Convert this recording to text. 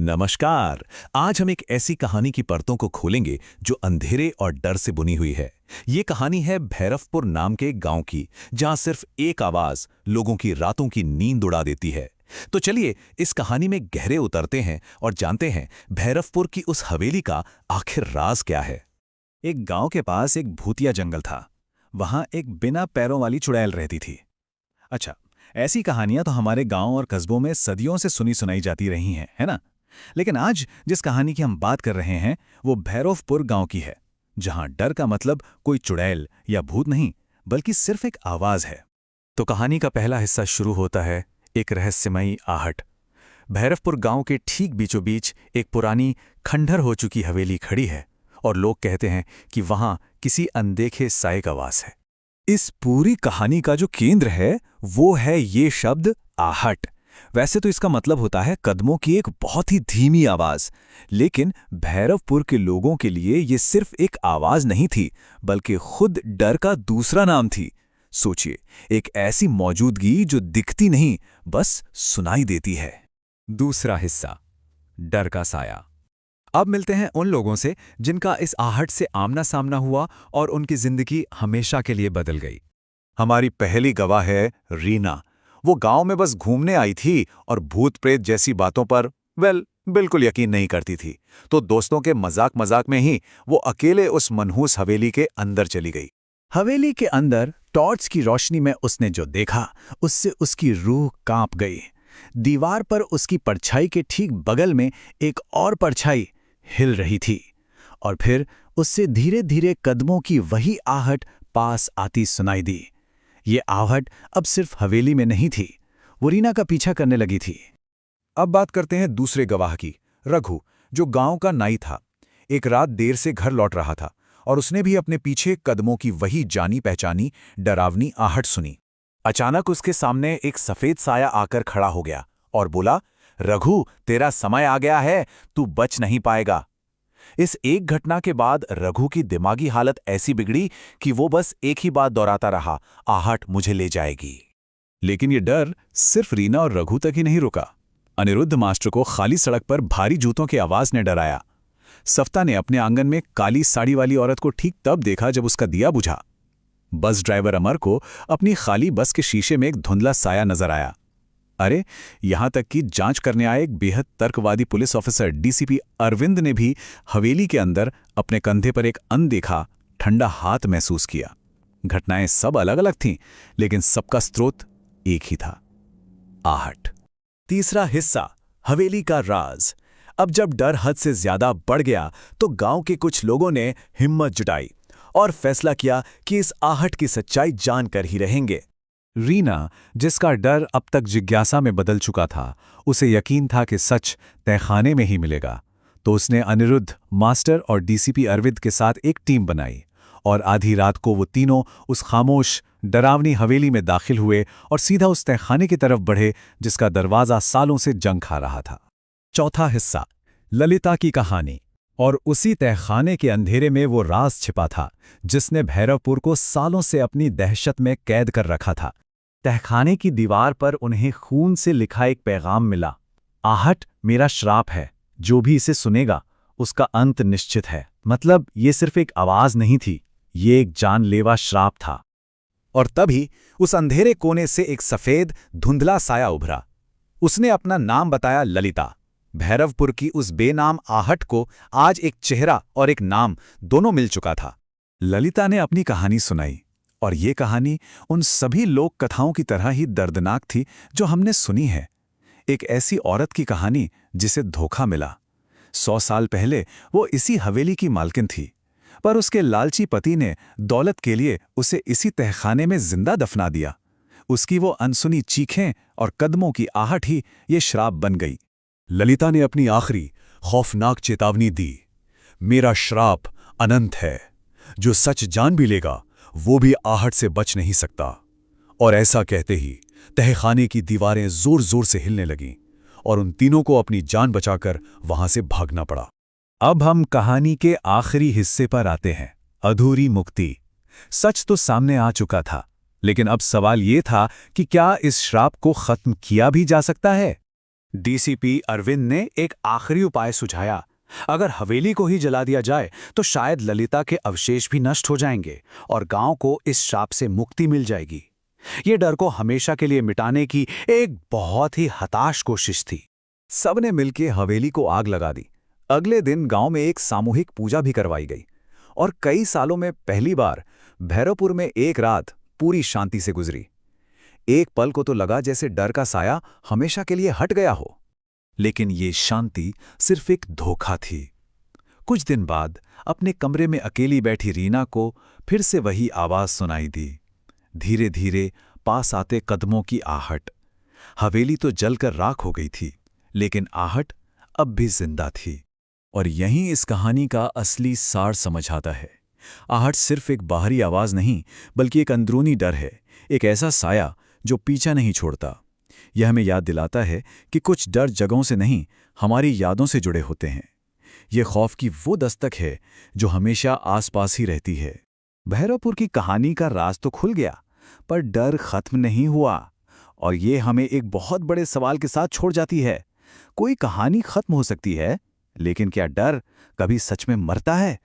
नमस्कार। आज हम एक ऐसी कहानी की परतों को खोलेंगे जो अंधेरे और डर से बुनी हुई है। ये कहानी है भैरवपुर नाम के एक गांव की, जहां सिर्फ एक आवाज लोगों की रातों की नींद उड़ा देती है। तो चलिए इस कहानी में गहरे उतरते हैं और जानते हैं भैरवपुर की उस हवेली का आखिर राज क्या है। एक गांव के पास एक भूतिया जंगल था। वहां एक बिना पैरों वाली चुड़ैल रहती थी। अच्छा, ऐसी कहानियां तो हमारे गांव और कस्बों में सदियों से सुनी सुनाई जाती रही हैं, है ना? लेकिन आज जिस कहानी की हम बात कर रहे हैं वो भैरवपुर गांव की है, जहां डर का मतलब कोई चुड़ैल या भूत नहीं, बल्कि सिर्फ एक आवाज है। तो कहानी का पहला हिस्सा शुरू होता है एक रहस्यमयी आहट। भैरवपुर गांव के ठीक बीचों बीच एक पुरानी खंडहर हो चुकी हवेली खड़ी है और लोग कहते हैं कि वहां किसी अनदेखे साये का वास है। इस पूरी कहानी का जो केंद्र है वो है ये शब्द आहट। वैसे तो इसका मतलब होता है कदमों की एक बहुत ही धीमी आवाज, लेकिन भैरवपुर के लोगों के लिए ये सिर्फ एक आवाज नहीं थी, बल्कि खुद डर का दूसरा नाम थी। सोचिए, एक ऐसी मौजूदगी जो दिखती नहीं, बस सुनाई देती है। दूसरा हिस्सा, डर का साया। अब मिलते हैं उन लोगों से जिनका इस आहट से आमना सामना हुआ और उनकी जिंदगी हमेशा के लिए बदल गई। हमारी पहली गवाह है रीना। वो गांव में बस घूमने आई थी और भूत प्रेत जैसी बातों पर बिल्कुल यकीन नहीं करती थी। तो दोस्तों के मजाक मजाक में ही वो अकेले उस मनहूस हवेली के अंदर चली गई। हवेली के अंदर टॉर्च की रोशनी में उसने जो देखा, उससे उसकी रूह कांप गई। दीवार पर उसकी परछाई के ठीक बगल में एक और परछाई हिल रही थी, और फिर उससे धीरे धीरे कदमों की वही आहट पास आती सुनाई दी। ये आहट अब सिर्फ हवेली में नहीं थी, वो रीना का पीछा करने लगी थी। अब बात करते हैं दूसरे गवाह की, रघु, जो गांव का नाई था। एक रात देर से घर लौट रहा था और उसने भी अपने पीछे कदमों की वही जानी पहचानी डरावनी आहट सुनी। अचानक उसके सामने एक सफेद साया आकर खड़ा हो गया और बोला, रघु, तेरा समय आ गया है, तू बच नहीं पाएगा। इस एक घटना के बाद रघु की दिमागी हालत ऐसी बिगड़ी कि वो बस एक ही बात दोहराता रहा, आहट मुझे ले जाएगी। लेकिन ये डर सिर्फ रीना और रघु तक ही नहीं रुका। अनिरुद्ध मास्टर को खाली सड़क पर भारी जूतों की आवाज ने डराया। सफ्ता ने अपने आंगन में काली साड़ी वाली औरत को ठीक तब देखा जब उसका दिया बुझा। बस ड्राइवर अमर को अपनी खाली बस के शीशे में एक धुंधला साया नजर आया। अरे, यहां तक कि जांच करने आए एक बेहद तर्कवादी पुलिस ऑफिसर डीसीपी अरविंद ने भी हवेली के अंदर अपने कंधे पर एक अनदेखा ठंडा हाथ महसूस किया। घटनाएं सब अलग अलग थीं, लेकिन सबका स्रोत एक ही था, आहट। तीसरा हिस्सा, हवेली का राज। अब जब डर हद से ज्यादा बढ़ गया तो गांव के कुछ लोगों ने हिम्मत जुटाई और फैसला किया कि इस आहट की सच्चाई जानकर ही रहेंगे। रीना, जिसका डर अब तक जिज्ञासा में बदल चुका था, उसे यकीन था कि सच तहखाने में ही मिलेगा। तो उसने अनिरुद्ध मास्टर और डीसीपी अरविंद के साथ एक टीम बनाई और आधी रात को वो तीनों उस खामोश डरावनी हवेली में दाखिल हुए और सीधा उस तहखाने की तरफ बढ़े जिसका दरवाजा सालों से जंग खा रहा था। चौथा हिस्सा, ललिता की कहानी। और उसी तहखाने के अंधेरे में वो राज छिपा था जिसने भैरवपुर को सालों से अपनी दहशत में कैद कर रखा था। तहखाने की दीवार पर उन्हें खून से लिखा एक पैगाम मिला, आहट मेरा श्राप है, जो भी इसे सुनेगा उसका अंत निश्चित है। मतलब ये सिर्फ एक आवाज नहीं थी, ये एक जानलेवा श्राप था। और तभी उस अंधेरे कोने से एक सफेद धुंधला साया उभरा। उसने अपना नाम बताया, ललिता। भैरवपुर की उस बेनाम आहट को आज एक चेहरा और एक नाम दोनों मिल चुका था। ललिता ने अपनी कहानी सुनाई, और ये कहानी उन सभी लोक कथाओं की तरह ही दर्दनाक थी जो हमने सुनी है। एक ऐसी औरत की कहानी जिसे धोखा मिला। 100 साल पहले वो इसी हवेली की मालकिन थी, पर उसके लालची पति ने दौलत के लिए उसे इसी तहखाने में जिंदा दफना दिया। उसकी वो अनसुनी चीखें और कदमों की आहट ही ये श्राप बन गई। ललिता ने अपनी आखिरी खौफनाक चेतावनी दी, मेरा श्राप अनंत है, जो सच जान भी लेगा वो भी आहट से बच नहीं सकता। और ऐसा कहते ही तहखाने की दीवारें जोर जोर से हिलने लगीं और उन तीनों को अपनी जान बचाकर वहां से भागना पड़ा। अब हम कहानी के आखिरी हिस्से पर आते हैं, अधूरी मुक्ति। सच तो सामने आ चुका था, लेकिन अब सवाल ये था कि क्या इस श्राप को खत्म किया भी जा सकता है? डीसीपी अरविंद ने एक आखिरी उपाय सुझाया। अगर हवेली को ही जला दिया जाए तो शायद ललिता के अवशेष भी नष्ट हो जाएंगे और गांव को इस शाप से मुक्ति मिल जाएगी। ये डर को हमेशा के लिए मिटाने की एक बहुत ही हताश कोशिश थी। सबने मिलकर हवेली को आग लगा दी। अगले दिन गांव में एक सामूहिक पूजा भी करवाई गई और कई सालों में पहली बार भैरवपुर में एक रात पूरी शांति से गुजरी। एक पल को तो लगा जैसे डर का साया हमेशा के लिए हट गया हो। लेकिन ये शांति सिर्फ एक धोखा थी। कुछ दिन बाद अपने कमरे में अकेली बैठी रीना को फिर से वही आवाज सुनाई दी, धीरे धीरे पास आते कदमों की आहट। हवेली तो जलकर राख हो गई थी, लेकिन आहट अब भी जिंदा थी। और यहीं इस कहानी का असली सार समझ आता है। आहट सिर्फ एक बाहरी आवाज नहीं, बल्कि एक अंदरूनी डर है, एक ऐसा साया जो पीछा नहीं छोड़ता। यह हमें याद दिलाता है कि कुछ डर जगहों से नहीं, हमारी यादों से जुड़े होते हैं। ये खौफ की वो दस्तक है जो हमेशा आसपास ही रहती है। भैरवपुर की कहानी का राज तो खुल गया, पर डर खत्म नहीं हुआ। और ये हमें एक बहुत बड़े सवाल के साथ छोड़ जाती है। कोई कहानी खत्म हो सकती है, लेकिन क्या डर कभी सच में मरता है?